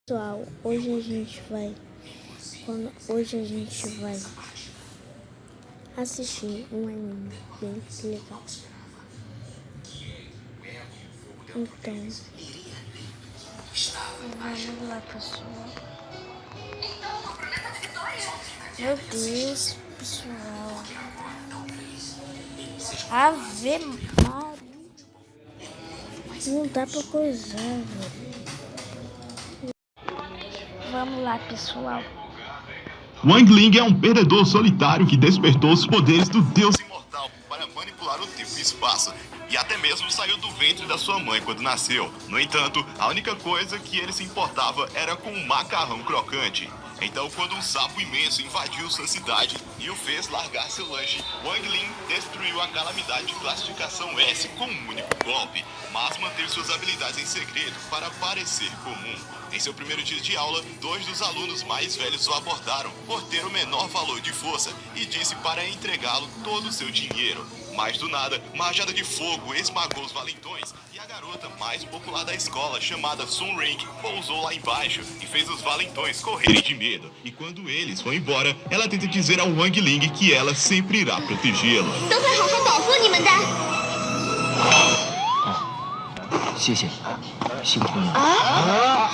Pessoal, hoje a gente vai assistir um anime bem legal. Então, vamos lá, pessoal. Meu Deus, pessoal. Ave Maria. Não dá pra coisar, velho. Vamos lá, pessoal. Wang Ling é um perdedor solitário que despertou os poderes do Deus imortal para manipular o tempo e espaço, e até mesmo saiu do ventre da sua mãe quando nasceu. No entanto, a única coisa que ele se importava era com um macarrão crocante. Então, quando um sapo imenso invadiu sua cidade e o fez largar seu lanche, Wang Ling destruiu a calamidade de classificação S com um único golpe, mas manteve suas habilidades em segredo para parecer comum. Em seu primeiro dia de aula, 2 dos alunos mais velhos o abordaram por ter o menor valor de força e disse para entregá-lo todo o seu dinheiro. Mas do nada, uma rajada de fogo esmagou os valentões e a garota mais popular da escola, chamada Sun Ring, pousou lá embaixo e fez os valentões correrem de medo. E quando eles vão embora, ela tenta dizer ao Wang Ling que ela sempre irá protegê-lo. 都会好好保护你们的。谢谢，辛苦你了。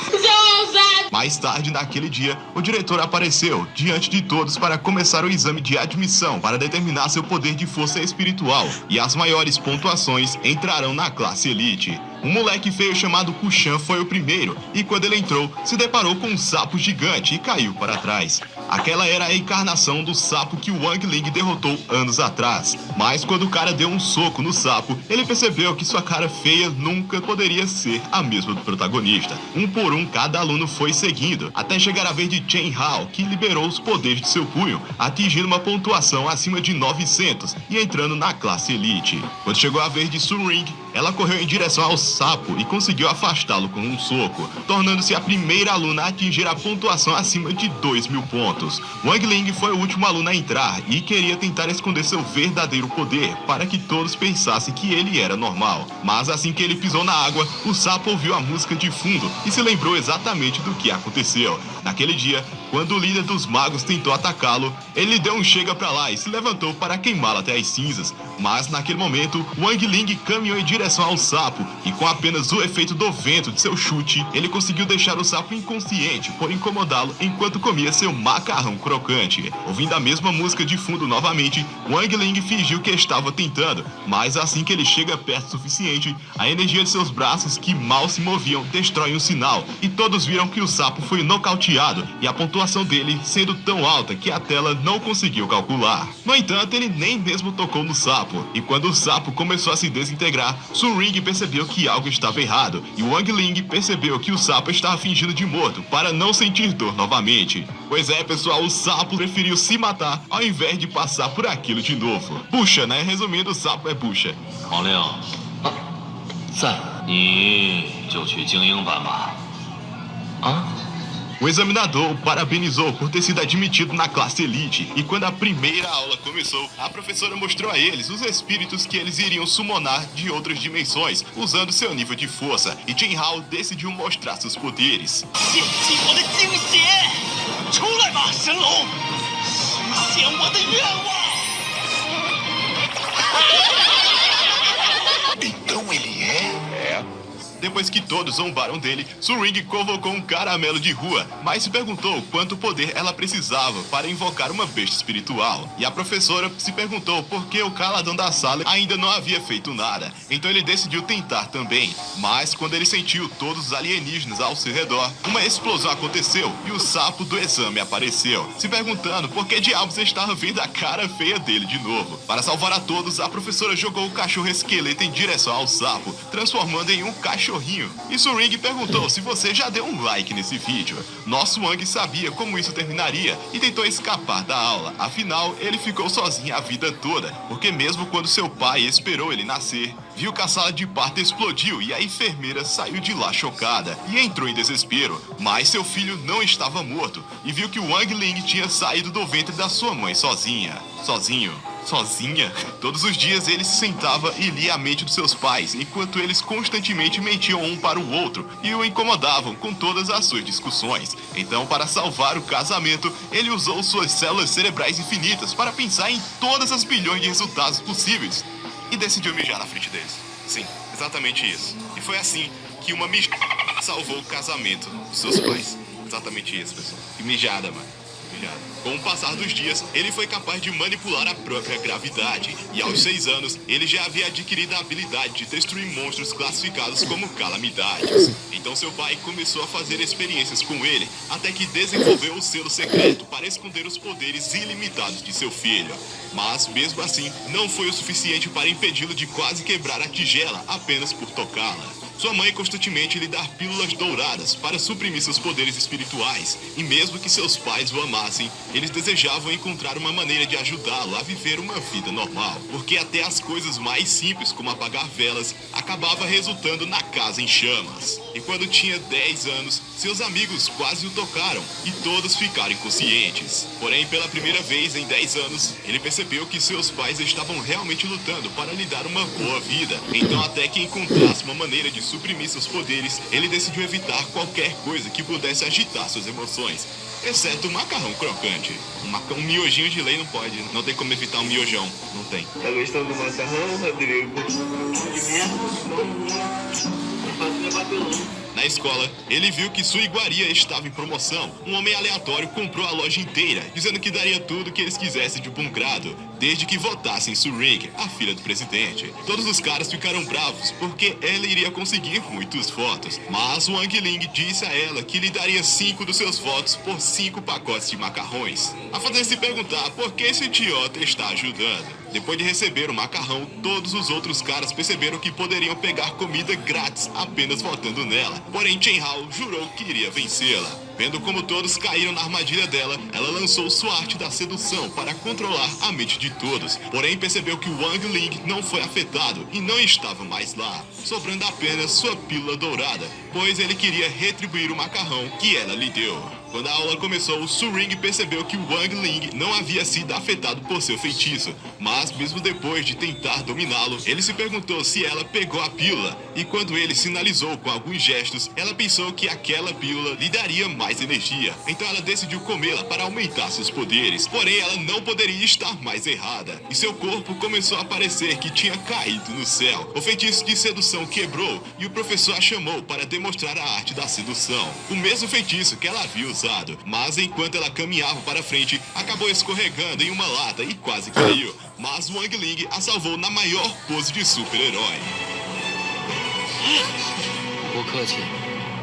Mais tarde naquele dia, o diretor apareceu diante de todos para começar o exame de admissão para determinar seu poder de força espiritual, e as maiores pontuações entrarão na classe elite. Um moleque feio chamado Kushan foi o primeiro, e quando ele entrou, se deparou com um sapo gigante e caiu para trás. Aquela era a encarnação do sapo que o Wang Ling derrotou anos atrás. Mas quando o cara deu um soco no sapo, ele percebeu que sua cara feia nunca poderia ser a mesma do protagonista. Um por um, cada aluno foi seguindo, até chegar a vez de Chen Hao, que liberou os poderes de seu punho, atingindo uma pontuação acima de 900 e entrando na classe elite. Quando chegou a vez de Sun Ring, ela correu em direção ao sapo e conseguiu afastá-lo com um soco, tornando-se a primeira aluna a atingir a pontuação acima de 2.000 pontos. Wang Ling foi o último aluno a entrar e queria tentar esconder seu verdadeiro poder para que todos pensassem que ele era normal. Mas assim que ele pisou na água, o sapo ouviu a música de fundo e se lembrou exatamente do que aconteceu. Naquele dia, quando o líder dos magos tentou atacá-lo, ele deu um chega pra lá e se levantou para queimá-lo até as cinzas. Mas naquele momento, Wang Ling caminhou em direção ao sapo e com apenas o efeito do vento de seu chute, ele conseguiu deixar o sapo inconsciente por incomodá-lo enquanto comia seu macarrão crocante. Ouvindo a mesma música de fundo novamente, Wang Ling fingiu que estava tentando, mas assim que ele chega perto o suficiente, a energia de seus braços que mal se moviam destrói um sinal e todos viram que o sapo foi nocauteado e a pontuação dele sendo tão alta que a tela não conseguiu calcular. No entanto, ele nem mesmo tocou no sapo, e quando o sapo começou a se desintegrar, Sun Ring percebeu que algo estava errado, e Wang Ling percebeu que o sapo estava fingindo de morto para não sentir dor novamente. Pois é, pessoal, o sapo preferiu se matar ao invés de passar por aquilo de novo. Bucha, né? Resumindo, o sapo é bucha. 黄令，在，你就去精英班吧。啊？ O examinador o parabenizou por ter sido admitido na classe elite, e quando a primeira aula começou, a professora mostrou a eles os espíritos que eles iriam summonar de outras dimensões, usando seu nível de força, e Chen Hao decidiu mostrar seus poderes. 献祭我的精血，出来吧，神龙，实现我的愿望。Então ele é? Depois que todos zombaram dele, Sun Ring convocou um caramelo de rua, mas se perguntou quanto poder ela precisava para invocar uma besta espiritual. E a professora se perguntou por que o caladão da sala ainda não havia feito nada. Então ele decidiu tentar também. Mas quando ele sentiu todos os alienígenas ao seu redor, uma explosão aconteceu e o sapo do exame apareceu, se perguntando por que diabos estava vendo a cara feia dele de novo. Para salvar a todos, a professora jogou o cachorro esqueleto em direção ao sapo, transformando em um cachorrinho. E Sun Ring perguntou se você já deu um like nesse vídeo. Nosso Wang sabia como isso terminaria e tentou escapar da aula. Afinal, ele ficou sozinho a vida toda, porque mesmo quando seu pai esperou ele nascer, viu que a sala de parto explodiu e a enfermeira saiu de lá chocada e entrou em desespero. Mas seu filho não estava morto e viu que o Wang Ling tinha saído do ventre da sua mãe sozinho. sozinha. Todos os dias ele se sentava e lia a mente dos seus pais, enquanto eles constantemente mentiam um para o outro e o incomodavam com todas as suas discussões. Então, para salvar o casamento, ele usou suas células cerebrais infinitas para pensar em todas as bilhões de resultados possíveis e decidiu mijar na frente deles. Sim, exatamente isso. E foi assim que uma mijada salvou o casamento dos seus pais. Exatamente isso, pessoal. Que mijada, mano. Com o passar dos dias, ele foi capaz de manipular a própria gravidade e aos 6 anos, ele já havia adquirido a habilidade de destruir monstros classificados como calamidades. Então seu pai começou a fazer experiências com ele, até que desenvolveu o selo secreto para esconder os poderes ilimitados de seu filho. Mas, mesmo assim, não foi o suficiente para impedi-lo de quase quebrar a tigela apenas por tocá-la. Sua mãe constantemente lhe dar pílulas douradas para suprimir seus poderes espirituais, e mesmo que seus pais o amassem, eles desejavam encontrar uma maneira de ajudá-lo a viver uma vida normal, porque até as coisas mais simples, como apagar velas, acabava resultando na casa em chamas. E quando tinha 10 anos, seus amigos quase o tocaram, e todos ficaram inconscientes. Porém, pela primeira vez em 10 anos, ele percebeu que seus pais estavam realmente lutando para lhe dar uma boa vida. Então, até que encontrasse uma maneira de suprimir seus poderes, ele decidiu evitar qualquer coisa que pudesse agitar suas emoções, exceto o macarrão crocante. Um miojinho de lei não pode, não tem como evitar um miojão, não tem. Tá gostando do macarrão, Rodrigo? De merda? Não pode levar pelão. Na escola, ele viu que sua iguaria estava em promoção. Um homem aleatório comprou a loja inteira, dizendo que daria tudo que eles quisessem de bom grado, desde que votassem Suring, a filha do presidente. Todos os caras ficaram bravos, porque ela iria conseguir muitos votos. Mas Wang Ling disse a ela que lhe daria 5 dos seus votos por 5 pacotes de macarrões, a fazer se perguntar por que esse idiota está ajudando. Depois de receber o macarrão, todos os outros caras perceberam que poderiam pegar comida grátis apenas votando nela. Porém, Chen Hao jurou que iria vencê-la. Vendo como todos caíram na armadilha dela, ela lançou sua arte da sedução para controlar a mente de todos. Porém, percebeu que Wang Ling não foi afetado e não estava mais lá, sobrando apenas sua pílula dourada, pois ele queria retribuir o macarrão que ela lhe deu. Quando a aula começou, Suring percebeu que Wang Ling não havia sido afetado por seu feitiço, mas mesmo depois de tentar dominá-lo, ele se perguntou se ela pegou a pílula, e quando ele sinalizou com alguns gestos, ela pensou que aquela pílula lhe daria mais energia, então ela decidiu comê-la para aumentar seus poderes. Porém, ela não poderia estar mais errada, e seu corpo começou a parecer que tinha caído no céu. O feitiço de sedução quebrou, e o professor a chamou para demonstrar a arte da sedução, o mesmo feitiço que ela havia usado. Mas enquanto ela caminhava para frente, acabou escorregando em uma lata e quase caiu. Mas Wang Ling a salvou na maior pose de super-herói. 不客气。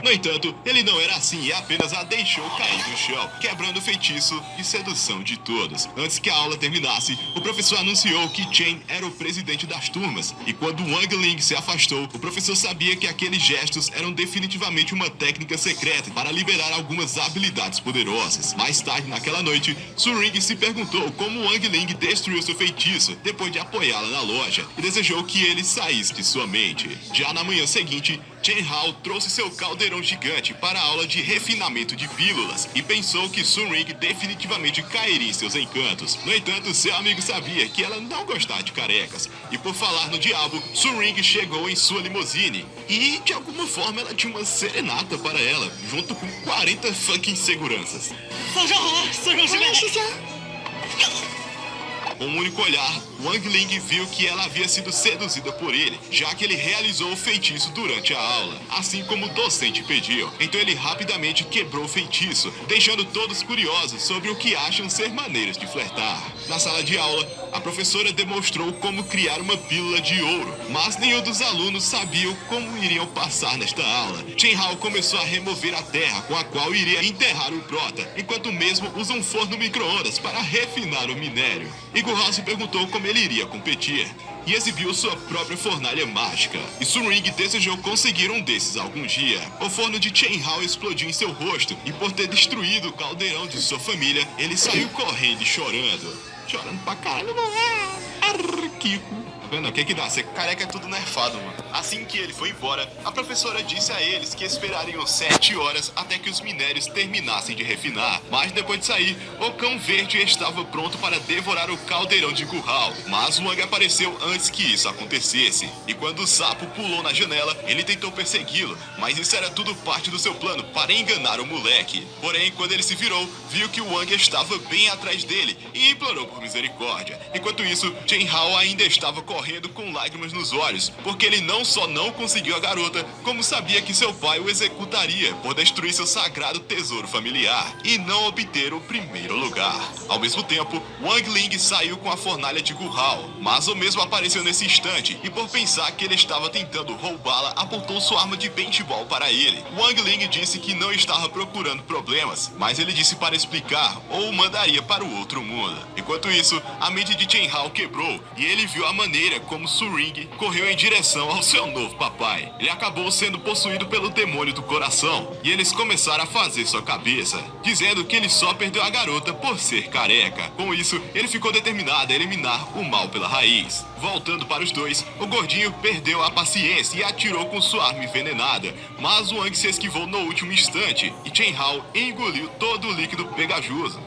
No entanto, ele não era assim e apenas a deixou cair no chão, quebrando o feitiço de sedução de todos. Antes que a aula terminasse, o professor anunciou que Chen era o presidente das turmas, e quando Wang Ling se afastou, o professor sabia que aqueles gestos eram definitivamente uma técnica secreta para liberar algumas habilidades poderosas. Mais tarde naquela noite, Suring se perguntou como Wang Ling destruiu seu feitiço depois de apoiá-la na loja, e desejou que ele saísse de sua mente. Já na manhã seguinte, Chen Hao trouxe seu caldeirão gigante para a aula de refinamento de pílulas e pensou que Suring definitivamente cairia em seus encantos. No entanto, seu amigo sabia que ela não gostava de carecas, e por falar no diabo, Suring chegou em sua limusine e, de alguma forma, ela tinha uma serenata para ela, junto com 40 fucking seguranças. 早上好，四圣师妹。师兄， Com um único olhar, Wang Ling viu que ela havia sido seduzida por ele, já que ele realizou o feitiço durante a aula, assim como o docente pediu. Então ele rapidamente quebrou o feitiço, deixando todos curiosos sobre o que acham ser maneiras de flertar. Na sala de aula, a professora demonstrou como criar uma pílula de ouro, mas nenhum dos alunos sabiam como iriam passar nesta aula. Chen Hao começou a remover a terra com a qual iria enterrar o prota, enquanto mesmo usa um forno micro-ondas para refinar o minério. Igor se perguntou como ele iria competir e exibiu sua própria fornalha mágica. E Suring desejou conseguir um desses algum dia. O forno de Chen Hao explodiu em seu rosto e por ter destruído o caldeirão de sua família, ele saiu correndo e chorando. Chorando pra caralho, não é? Kiko. Vendo? O que dá? Ser careca é tudo nerfado, mano. Assim que ele foi embora, a professora disse a eles que esperariam 7 horas até que os minérios terminassem de refinar. Mas depois de sair, o cão verde estava pronto para devorar o caldeirão de curral. Mas o Wang apareceu antes que isso acontecesse. E quando o sapo pulou na janela, ele tentou persegui-lo, mas isso era tudo parte do seu plano para enganar o moleque. Porém, quando ele se virou, viu que o Wang estava bem atrás dele e implorou por misericórdia. Enquanto isso, Chen Hao ainda estava correndo com lágrimas nos olhos, porque ele não só não conseguiu a garota, como sabia que seu pai o executaria por destruir seu sagrado tesouro familiar e não obter o primeiro lugar. Ao mesmo tempo, Wang Ling saiu com a fornalha de Guhao, mas o mesmo apareceu nesse instante e por pensar que ele estava tentando roubá-la, apontou sua arma de paintball para ele. Wang Ling disse que não estava procurando problemas, mas ele disse para explicar ou o mandaria para o outro mundo. Enquanto isso, a mente de Chen Hao quebrou e ele viu a maneira como Su Ring correu em direção ao seu novo papai. Ele acabou sendo possuído pelo demônio do coração e eles começaram a fazer sua cabeça, dizendo que ele só perdeu a garota por ser careca. Com isso, ele ficou determinado a eliminar o mal pela raiz. Voltando para os dois, o gordinho perdeu a paciência e atirou com sua arma envenenada, mas Wang se esquivou no último instante e Chen Hao engoliu todo o líquido pegajoso.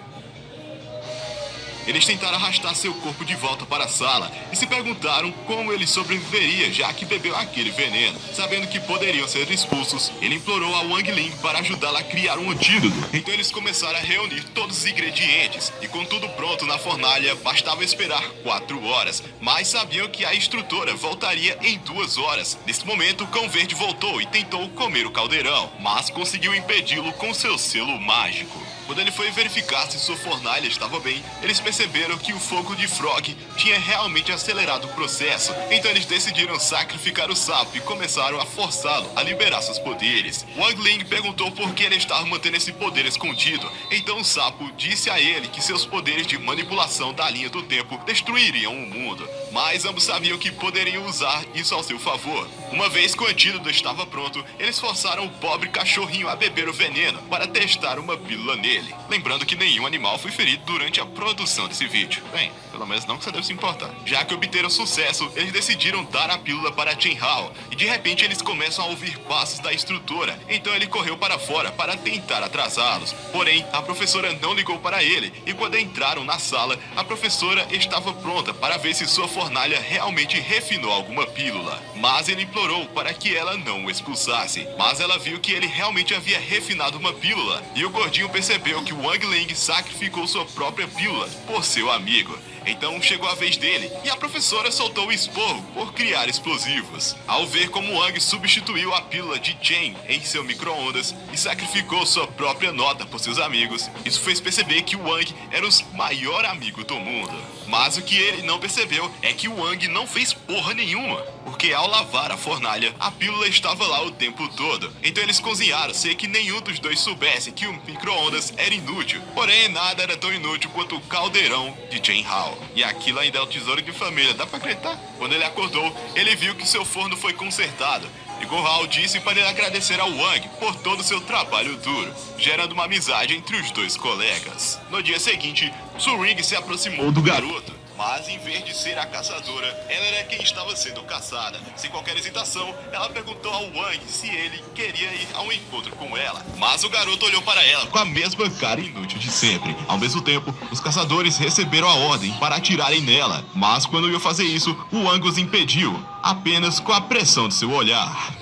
Eles tentaram arrastar seu corpo de volta para a sala e se perguntaram como ele sobreviveria, já que bebeu aquele veneno. Sabendo que poderiam ser expulsos, ele implorou a Wang Ling para ajudá-la a criar um antídoto. Então eles começaram a reunir todos os ingredientes e com tudo pronto na fornalha, bastava esperar 4 horas, mas sabiam que a instrutora voltaria em 2 horas. Nesse momento, o cão verde voltou e tentou comer o caldeirão, mas conseguiu impedi-lo com seu selo mágico. Quando ele foi verificar se sua fornalha estava bem, eles perceberam que o fogo de Frog tinha realmente acelerado o processo. Então eles decidiram sacrificar o sapo e começaram a forçá-lo a liberar seus poderes. Wang Ling perguntou por que ele estava mantendo esse poder escondido. Então o sapo disse a ele que seus poderes de manipulação da linha do tempo destruiriam o mundo. Mas ambos sabiam que poderiam usar isso ao seu favor. Uma vez que o antídoto estava pronto, eles forçaram o pobre cachorrinho a beber o veneno para testar uma pílula nele. Lembrando que nenhum animal foi ferido durante a produção desse vídeo. Bem, pelo menos não que você deve se importar. Já que obteram sucesso, eles decidiram dar a pílula para Chen Hao. E de repente eles começam a ouvir passos da instrutora. Então ele correu para fora para tentar atrasá-los. Porém, a professora não ligou para ele. E quando entraram na sala, a professora estava pronta para ver se sua fornalha realmente refinou alguma pílula. Mas ele implorou para que ela não o expulsasse. Mas ela viu que ele realmente havia refinado uma pílula. E o gordinho percebeu que Wang Ling sacrificou sua própria pílula por seu amigo. Então chegou a vez dele e a professora soltou o esporro por criar explosivos. Ao ver como Wang substituiu a pílula de Chen em seu micro-ondas e sacrificou sua própria nota por seus amigos, isso fez perceber que o Wang era o maior amigo do mundo. Mas o que ele não percebeu é que o Wang não fez porra nenhuma, porque ao lavar a fornalha, a pílula estava lá o tempo todo. Então eles cozinharam sem que nenhum dos dois soubesse que o micro-ondas era inútil. Porém, nada era tão inútil quanto o caldeirão de Chen Hao. E aquilo ainda é o tesouro de família, dá pra acreditar? Quando ele acordou, ele viu que seu forno foi consertado. E Guhao disse para ele agradecer ao Wang por todo o seu trabalho duro, gerando uma amizade entre os dois colegas. No dia seguinte, Su Ring se aproximou do garoto, mas em vez de ser a caçadora, ela era quem estava sendo caçada. Sem qualquer hesitação, ela perguntou ao Wang se ele queria ir a um encontro com ela. Mas o garoto olhou para ela com a mesma cara inútil de sempre. Ao mesmo tempo, os caçadores receberam a ordem para atirarem nela. Mas quando iam fazer isso, o Wang os impediu, apenas com a pressão de seu olhar.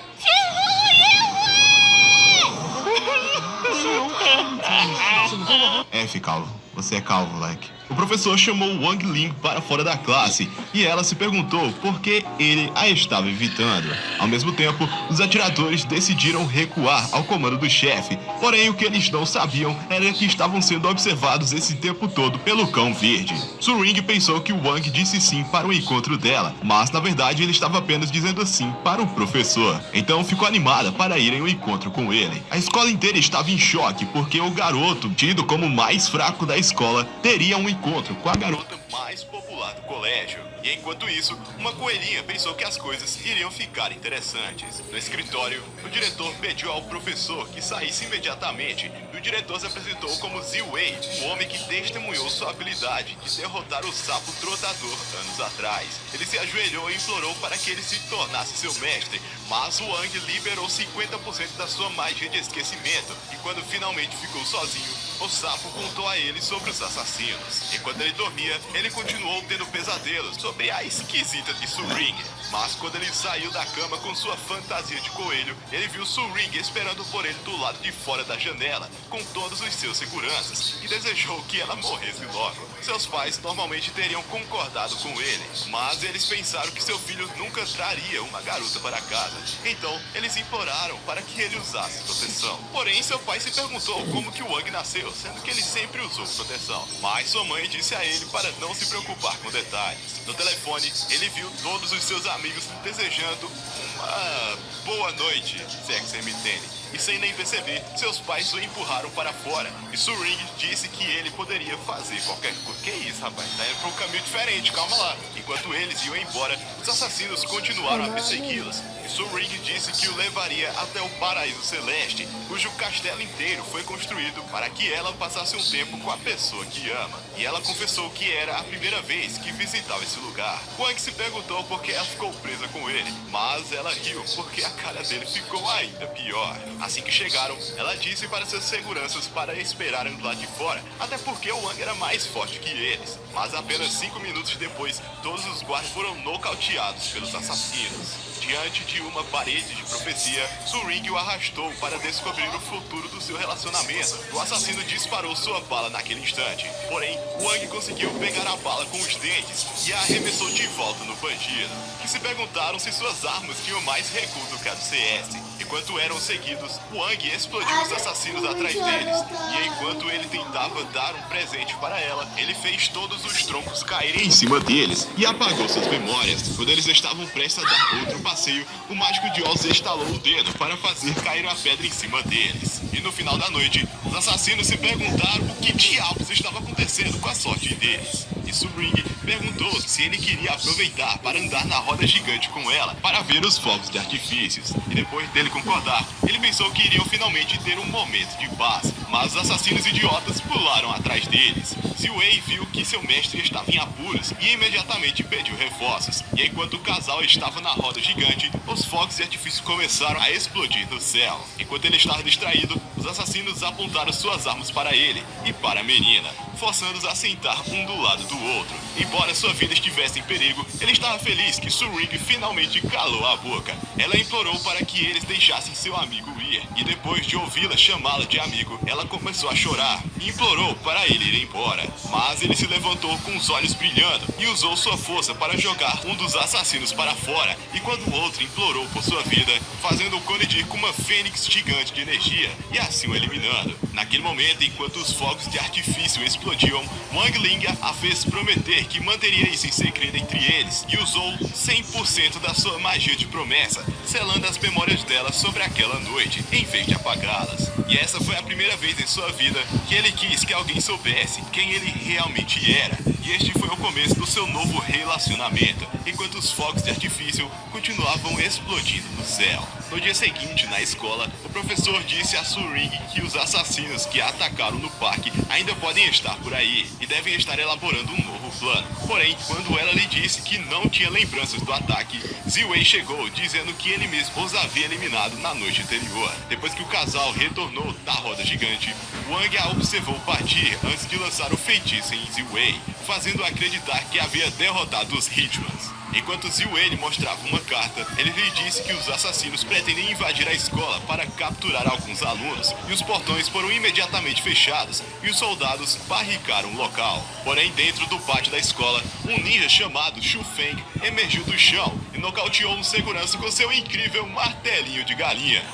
F, calvo. Você é calvo, moleque. O professor chamou Wang Ling para fora da classe e ela se perguntou por que ele a estava evitando. Ao mesmo tempo, os atiradores decidiram recuar ao comando do chefe. Porém, o que eles não sabiam era que estavam sendo observados esse tempo todo pelo cão verde. Su Ring pensou que o Wang disse sim para o encontro dela, mas na verdade ele estava apenas dizendo sim para o professor. Então ficou animada para irem ao encontro com ele. A escola inteira estava em choque porque o garoto, tido como o mais fraco da escola, teria um encontro com a garota mais popular do colégio. E enquanto isso, uma coelhinha pensou que as coisas iriam ficar interessantes. No escritório, o diretor pediu ao professor que saísse imediatamente e o diretor se apresentou como Ziwei, o homem que testemunhou sua habilidade de derrotar o sapo trotador anos atrás. Ele se ajoelhou e implorou para que ele se tornasse seu mestre, mas o Wang liberou 50% da sua magia de esquecimento e quando finalmente ficou sozinho, o sapo contou a ele sobre os assassinos. Enquanto ele dormia, ele continuou tendo pesadelos sobre a esquisita de Suring. Mas quando ele saiu da cama com sua fantasia de coelho, ele viu Suring esperando por ele do lado de fora da janela, com todos os seus seguranças, e desejou que ela morresse logo. Seus pais normalmente teriam concordado com ele, mas eles pensaram que seu filho nunca traria uma garota para casa. Então, eles imploraram para que ele usasse proteção. Porém, seu pai se perguntou como que o Wang nasceu, sendo que ele sempre usou proteção. Mas sua mãe disse a ele para não se preocupar com detalhes. No telefone, ele viu todos os seus amigos desejando uma boa noite, se é que você me entende. E sem nem perceber, seus pais o empurraram para fora. E Suring disse que ele poderia fazer qualquer coisa. Que isso, rapaz? Tá indo pra um caminho diferente, calma lá. Enquanto eles iam embora, os assassinos continuaram a persegui-los. E Suring disse que o levaria até o Paraíso Celeste, cujo castelo inteiro foi construído para que ela passasse um tempo com a pessoa que ama. E ela confessou que era a primeira vez que visitava esse lugar. Wang se perguntou por que ela ficou presa com ele, mas ela riu porque a cara dele ficou ainda pior. Assim que chegaram, ela disse para seus seguranças para esperarem do lado de fora, até porque o Wang era mais forte que eles. Mas apenas 5 minutos depois, todos os guardas foram nocauteados pelos assassinos. Diante de uma parede de profecia, Suring o arrastou para descobrir o futuro do seu relacionamento. O assassino disparou sua bala naquele instante. Porém, Wang conseguiu pegar a bala com os dentes e a arremessou de volta no bandido, que se perguntaram se suas armas tinham mais recuo do que a do CS. Enquanto eram seguidos, Wang explodiu os assassinos atrás deles. E enquanto ele tentava dar um presente para ela, ele fez todos os troncos caírem em cima deles e apagou suas memórias. Quando eles estavam prestes a dar outro passeio, o mágico de Oz estalou o dedo para fazer cair a pedra em cima deles. E no final da noite, os assassinos se perguntaram o que diabos estava acontecendo com a sorte deles. E Suring perguntou se ele queria aproveitar para andar na roda gigante com ela para ver os fogos de artifícios. E depois dele concordar, ele pensou que iriam finalmente ter um momento de paz. Mas os assassinos idiotas pularam atrás deles. Ziwei viu que seu mestre estava em apuros e imediatamente pediu reforços. E enquanto o casal estava na roda gigante, os fogos de artifício começaram a explodir no céu. Enquanto ele estava distraído, os assassinos apontaram suas armas para ele e para a menina, forçando-os a sentar um do lado do outro. Embora sua vida estivesse em perigo, ele estava feliz que Suring finalmente calou a boca. Ela implorou para que eles deixassem seu amigo ir, e depois de ouvi-la chamá-la de amigo, ela começou a chorar e implorou para ele ir embora. Mas ele se levantou com os olhos brilhando e usou sua força para jogar um dos assassinos para fora, enquanto o outro implorou por sua vida, fazendo-o colidir com uma fênix gigante de energia e assim o eliminando. Naquele momento, enquanto os fogos de artifício explodiam, Wang Ling a fez prometer que manteria isso em segredo entre eles e usou 100% da sua magia de promessa, selando as memórias dela sobre aquela noite, em vez de apagá-las. E essa foi a primeira vez em sua vida que ele quis que alguém soubesse quem ele realmente era. E este foi o começo do seu novo relacionamento, enquanto os fogos de artifício continuavam explodindo no céu. No dia seguinte, na escola, o professor disse a Suring que os assassinos que a atacaram no parque ainda podem estar por aí e devem estar elaborando um novo plano. Porém, quando ela lhe disse que não tinha lembranças do ataque, Ziwei chegou dizendo que ele mesmo os havia eliminado na noite anterior. Depois que o casal retornou da roda gigante, Wang a observou partir antes de lançar o feitiço em Ziwei, fazendo acreditar que havia derrotado os Hitmans. Enquanto Ziwei lhe mostrava uma carta, ele lhe disse que os assassinos pretendem invadir a escola para capturar alguns alunos, e os portões foram imediatamente fechados e os soldados barricaram o local. Porém, dentro do pátio da escola, um ninja chamado Shu Feng emergiu do chão e nocauteou um segurança com seu incrível martelinho de galinha.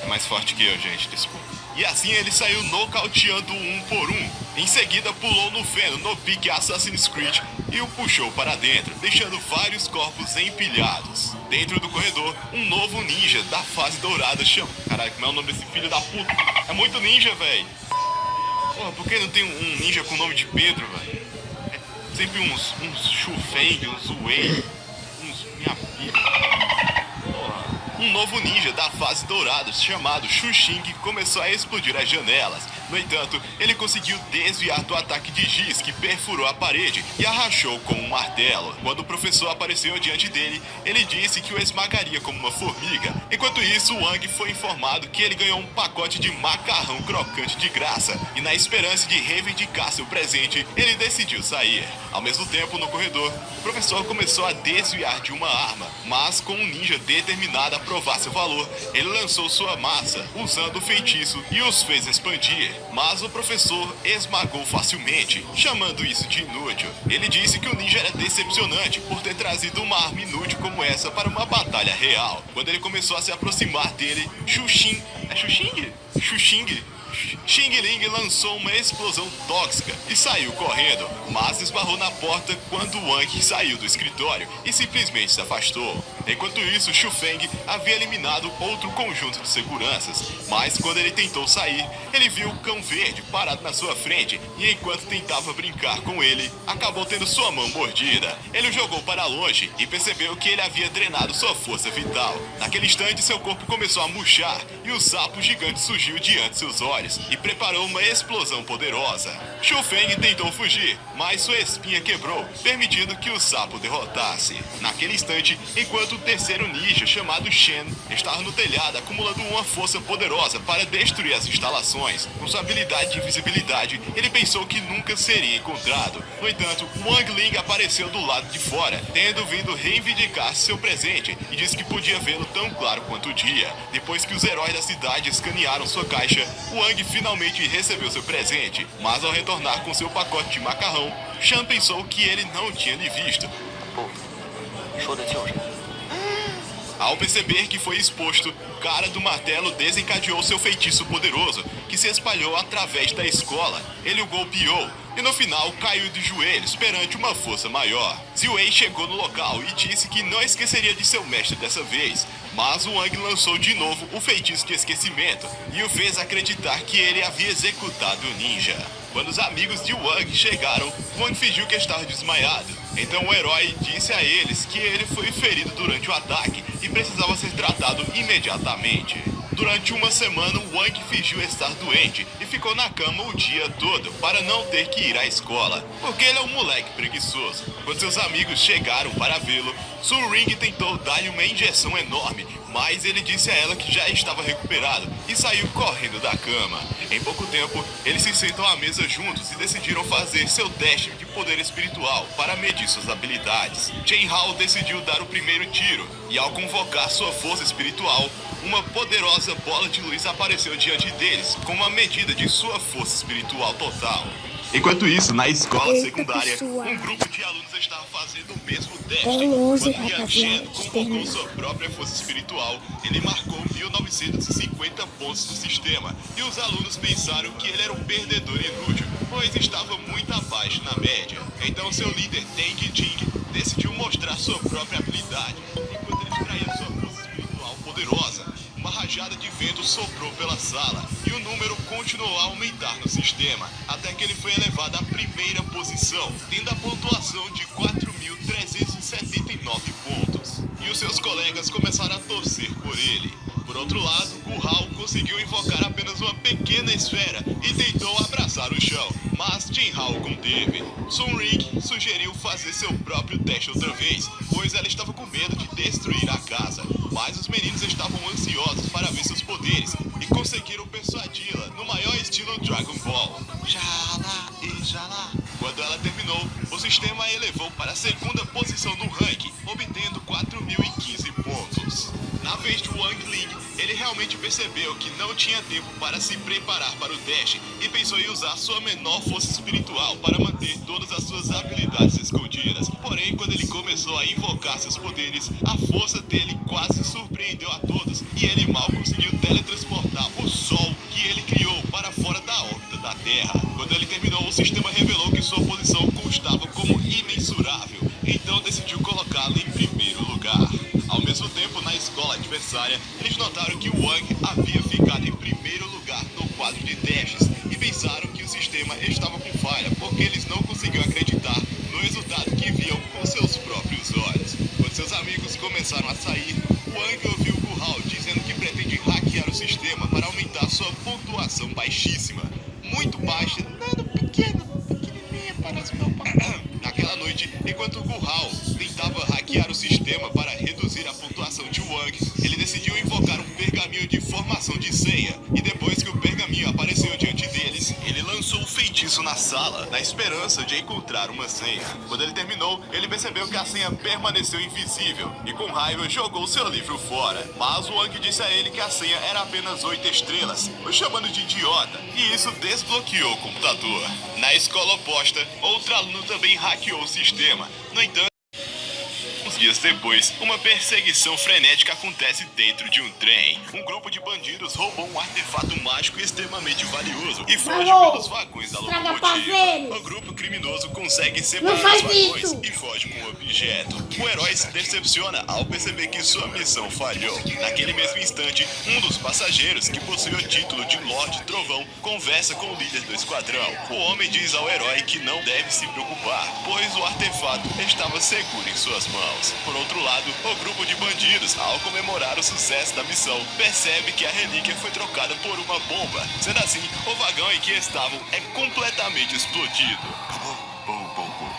É mais forte que eu, gente, desculpa. E assim ele saiu nocauteando um por um. Em seguida pulou no feno no pique Assassin's Creed e o puxou para dentro, deixando vários corpos empilhados. Dentro do corredor, um novo ninja da fase dourada chama... Caralho, como é o nome desse filho da puta? É muito ninja, velho. Porra, por que não tem um ninja com o nome de Pedro, velho? Sempre uns Shufeng, uns Wei, uns minha filha. Um novo ninja da fase dourada, chamado Xuxing, começou a explodir as janelas. No entanto, ele conseguiu desviar do ataque de Giz, que perfurou a parede e a rachou com um martelo. Quando o professor apareceu diante dele, ele disse que o esmagaria como uma formiga. Enquanto isso, Wang foi informado que ele ganhou um pacote de macarrão crocante de graça. E na esperança de reivindicar seu presente, ele decidiu sair. Ao mesmo tempo, no corredor, o professor começou a desviar de uma arma. Mas com um ninja determinado a provar seu valor, ele lançou sua massa, usando o feitiço, e os fez expandir. Mas o professor esmagou facilmente, chamando isso de inútil. Ele disse que o ninja era decepcionante por ter trazido uma arma inútil como essa para uma batalha real. Quando ele começou a se aproximar dele, Xuxing Xing Ling lançou uma explosão tóxica e saiu correndo, mas esbarrou na porta quando Wang saiu do escritório e simplesmente se afastou. Enquanto isso, Shufeng havia eliminado outro conjunto de seguranças, mas quando ele tentou sair, ele viu o cão verde parado na sua frente e enquanto tentava brincar com ele, acabou tendo sua mão mordida. Ele o jogou para longe e percebeu que ele havia drenado sua força vital. Naquele instante, seu corpo começou a murchar e o sapo gigante surgiu diante de seus olhos e preparou uma explosão poderosa. Shufeng tentou fugir, mas sua espinha quebrou, permitindo que o sapo derrotasse. Naquele instante, enquanto o terceiro ninja, chamado Shen, estava no telhado acumulando uma força poderosa para destruir as instalações. Com sua habilidade de invisibilidade, ele pensou que nunca seria encontrado. No entanto, Wang Ling apareceu do lado de fora, tendo vindo reivindicar seu presente e disse que podia vê-lo tão claro quanto o dia. Depois que os heróis da cidade escanearam sua caixa, Wang finalmente recebeu seu presente, mas ao retornar com seu pacote de macarrão, Shan pensou que ele não tinha lhe visto. Ao perceber que foi exposto, o cara do martelo desencadeou seu feitiço poderoso, que se espalhou através da escola. Ele o golpeou e no final caiu de joelhos perante uma força maior. Ziwei chegou no local e disse que não esqueceria de seu mestre dessa vez, mas o Wang lançou de novo o feitiço de esquecimento e o fez acreditar que ele havia executado o ninja. Quando os amigos de Wang chegaram, Wang fingiu que estava desmaiado. Então o herói disse a eles que ele foi ferido durante o ataque e precisava ser tratado imediatamente. Durante uma semana, Wang fingiu estar doente e ficou na cama o dia todo para não ter que ir à escola, porque ele é um moleque preguiçoso. Quando seus amigos chegaram para vê-lo, Su Ring tentou dar-lhe uma injeção enorme, mas ele disse a ela que já estava recuperado e saiu correndo da cama. Em pouco tempo, eles se sentam à mesa juntos e decidiram fazer seu teste de poder espiritual para medir suas habilidades. Chen Hao decidiu dar o primeiro tiro e ao convocar sua força espiritual, uma poderosa bola de luz apareceu diante deles com uma medida de sua força espiritual total. Enquanto isso, na escola secundária, pessoal. um grupo de alunos estava fazendo o mesmo teste. É longe, Quando Yang rapaziada, Shen de convocou terminar. sua própria força espiritual, ele marcou 1950 pontos no sistema, e os alunos pensaram que ele era um perdedor inútil, pois estava muito abaixo na média. Então seu líder, Teng Jing, decidiu mostrar sua própria habilidade. Enquanto ele extraía sua força espiritual poderosa, uma rajada de vento soprou pela sala e o número continuou a aumentar no sistema, até que ele foi elevado à primeira posição, tendo a pontuação de 4.379 pontos. E os seus colegas começaram a torcer por ele. Por outro lado, Gu Hao conseguiu invocar apenas uma pequena esfera e tentou abraçar o chão, mas Chen Hao conteve. Sun Ring sugeriu fazer seu próprio teste outra vez, pois ela estava com medo de destruir a casa. Mas os meninos estavam ansiosos para ver seus poderes e conseguiram persuadi-la no maior estilo Dragon Ball. Jala e Jala. Quando ela terminou, o sistema a elevou para a segunda posição no ranking, obtendo 4.015 pontos. Na vez de Wang Ling, ele realmente percebeu que não tinha tempo para se preparar para o teste e pensou em usar sua menor força espiritual para manter todas as suas habilidades escondidas. Porém, quando ele começou a invocar seus poderes, a força dele quase surpreendeu a todos e ele mal conseguiu teletransportar o Sol que ele criou para fora da órbita da Terra. Quando ele terminou, o sistema revelou que sua posição constava como imensurável, então decidiu colocá-lo em primeiro lugar. Ao mesmo tempo, na escola adversária, eles notaram que Wang havia ficado em primeiro lugar no quadro de testes e pensaram que o sistema estava com falha porque eles não conseguiam acreditar no baixíssima. Muito baixa, nada pequenininha, parece meu pai. Naquela noite, enquanto Guhao tentava hackear o sistema para reduzir a pontuação de Wang, ele decidiu invocar um pergaminho de formação de senha. E depois que o pergaminho apareceu diante deles, ele lançou o feitiço na sala, na esperança de encontrar uma senha. Quando ele terminou, ele percebeu que a senha permaneceu invisível e com raiva jogou seu livro fora. Mas Wang disse a ele que a senha era apenas 8 estrelas, o chamando de idiota, e isso desbloqueou o computador. Na escola oposta, outro aluno também hackeou o sistema. No entanto, dias depois, uma perseguição frenética acontece dentro de um trem. Um grupo de bandidos roubou um artefato mágico extremamente valioso e foge pelos vagões da locomotiva. O grupo criminoso consegue separar os vagões e foge com o objeto. O herói se decepciona ao perceber que sua missão falhou. Naquele mesmo instante, um dos passageiros, que possui o título de Lorde Trovão, conversa com o líder do esquadrão. O homem diz ao herói que não deve se preocupar, pois o artefato estava seguro em suas mãos. Por outro lado, o grupo de bandidos, ao comemorar o sucesso da missão, percebe que a relíquia foi trocada por uma bomba. Sendo assim, o vagão em que estavam é completamente explodido.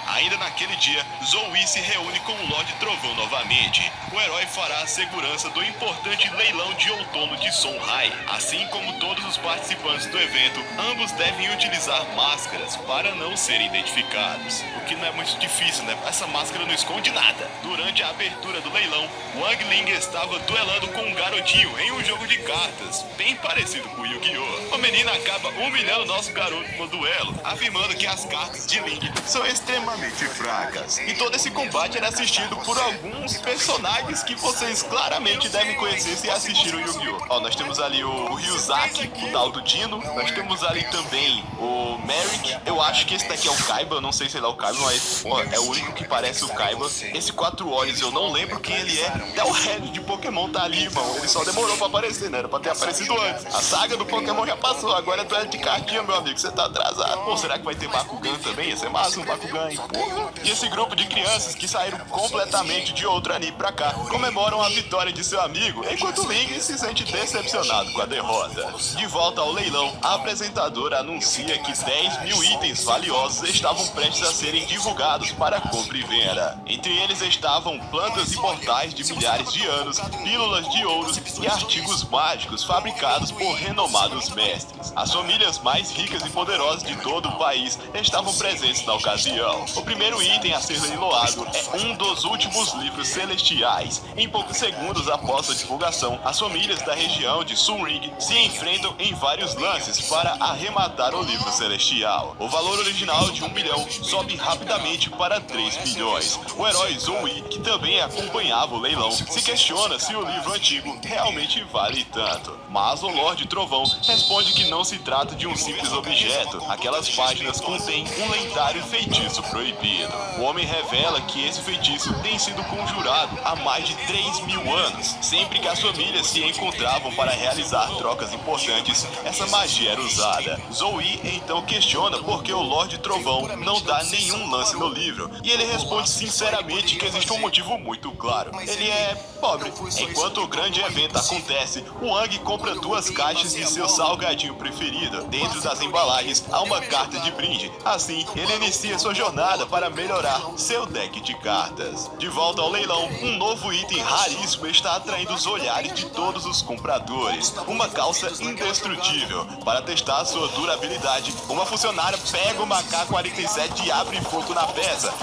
Ainda naquele dia, Zoe se reúne com o Lorde Trovão novamente. O herói fará a segurança do importante leilão de outono de Songhai. Assim como todos os participantes do evento, ambos devem utilizar máscaras para não serem identificados. O que não é muito difícil, né? Essa máscara não esconde nada. Durante a abertura do leilão, Wang Ling estava duelando com um garotinho em um jogo de cartas, bem parecido com o Yu-Gi-Oh! O menino acaba humilhando nosso garoto no duelo, afirmando que as cartas de Ling são extremamente fracas. E todo esse combate era assistido por alguns personagens que vocês claramente devem conhecer se assistiram Yu-Gi-Oh! Ó, nós temos ali o Ryuzaki, o tal do Dino. Nós temos ali também o Merrick. Eu acho que esse daqui é o Kaiba, eu não sei se ele é o Kaiba, mas ó, é o único que parece o Kaiba. Esse Quatro Olhos eu não lembro quem ele é. Até o Red de Pokémon tá ali, irmão. Ele só demorou pra aparecer, né? Era pra ter aparecido antes. A saga do Pokémon já passou, agora é duelo de cartinha, meu amigo. Você tá atrasado. Pô, será que vai ter Bakugan também? Ia ser massa um Bakugan, hein? Porra. E esse grupo de crianças que saíram completamente de outro anime pra cá comemoram a vitória de seu amigo, enquanto Ling se sente decepcionado com a derrota. De volta ao leilão, a apresentadora anuncia que 10.000 itens valiosos estavam prestes a serem divulgados para compra e venda. Entre eles estavam plantas imortais de milhares de anos, pílulas de ouro e artigos mágicos fabricados por renomados mestres. As famílias mais ricas e poderosas de todo o país estavam presentes na ocasião. O primeiro item a ser leiloado é um dos últimos livros celestiais. Em poucos segundos após sua divulgação, as famílias da região de Sunring se enfrentam em vários lances para arrematar o livro celestial. O valor original de 1 milhão sobe rapidamente para 3 milhões. O herói Zoe, que também acompanhava o leilão, se questiona se o livro antigo realmente vale tanto. Mas o Lorde Trovão responde que não se trata de um simples objeto. Aquelas páginas contêm um lendário feitiço proibido. O homem revela que esse feitiço tem sido conjurado há mais de 3.000 anos. Sempre que as famílias se encontravam para realizar trocas importantes, essa magia era usada. Zoe então questiona por que o Lorde Trovão não dá nenhum lance no livro, e ele responde sinceramente que existe um motivo muito claro. Ele é pobre. Enquanto o grande evento acontece, o Wang compra 2 caixas de seu salgadinho preferido. Dentro das embalagens há uma carta de brinde. Assim, ele inicia sua jornada para melhorar seu deck de cartas. De volta ao leilão, um novo item raríssimo está atraindo os olhares de todos os compradores. Uma calça indestrutível. Para testar sua durabilidade, uma funcionária pega o AK-47 e abre fogo na peça.